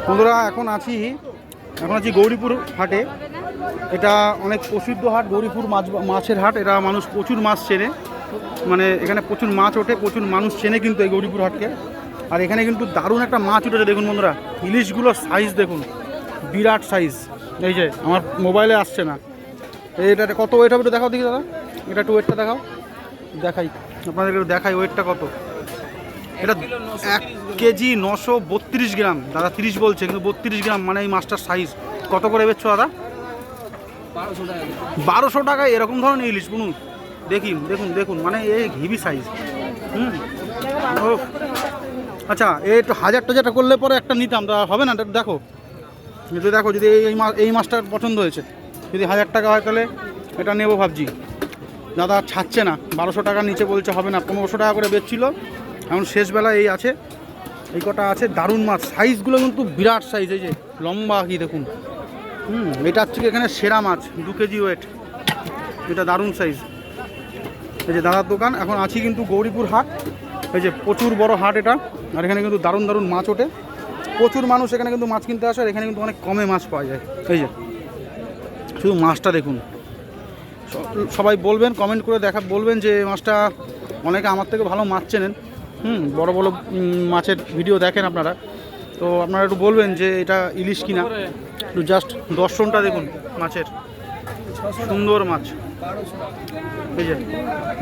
বন্ধুরা এখন আছি গৌরীপুর হাটে। এটা অনেক প্রসিদ্ধ হাট, গৌরীপুর মাছের হাট। এটা মানুষ প্রচুর মাছ চেনে, মানে এখানে প্রচুর মাছ ওঠে, প্রচুর মানুষ চেনে কিন্তু এই গৌরীপুর হাটকে। আর এখানে কিন্তু দারুণ একটা মাছ উঠেছে দেখুন বন্ধুরা, ইলিশগুলোর সাইজ দেখুন, বিরাট সাইজ। এই যে আমার মোবাইলে আসছে না, এটা কত ওয়েট হবে একটু দেখাও দেখি দাদা, এটা একটু ওয়েটটা দেখাও, দেখাই আপনাদের একটু দেখাই ওয়েটটা কত। এটা 1 কেজি 932 গ্রাম, দাদা 30 বলছে কিন্তু 32 গ্রাম, মানে এই মাছটার সাইজ। কত করে বেচছো দাদা? 1200 টাকায় এরকম ধরনের ইলিশ বুনুন, দেখুন দেখুন, মানে এই হেভি সাইজ। ও আচ্ছা, একটু 1000 টাকা করলে পরে একটা নিতাম, তা হবে না? দেখো যদি এই মাছটার পছন্দ হয়েছে, যদি 1000 টাকা হয় তাহলে এটা নেবো ভাবছি। দাদা ছাড়ছে না, 1200 টাকার নিচে বলছে হবে না, 1500 টাকা করে বেচছিল। এখন শেষবেলা এই আছে, এই কটা আছে। দারুণ মাছ, সাইজগুলো কিন্তু বিরাট সাইজ, এই যে লম্বা কি দেখুন। এটা হচ্ছে এখানে সেরা মাছ, 2 কেজি ওয়েট, এটা দারুণ সাইজ। এই যে দাদার দোকান। এখন আছি কিন্তু গৌরীপুর হাট, এই যে প্রচুর বড় হাট এটা। আর এখানে কিন্তু দারুণ দারুণ মাছ ওঠে, প্রচুর মানুষ এখানে কিন্তু মাছ কিনতে আসে। আর এখানে কিন্তু অনেক কমে মাছ পাওয়া যায়। এই যে শুধু মাছটা দেখুন, সবাই বলবেন, কমেন্ট করে বলবেন যে মাছটা, অনেকে আমার থেকে ভালো মাছ চেনেন, বড় বড় মাছের ভিডিও দেখেন আপনারা, তো আপনারা একটু বলবেন যে এটা ইলিশ কিনা। একটু জাস্ট দর্শনটা দেখুন মাছের, সুন্দর মাছ। এই যে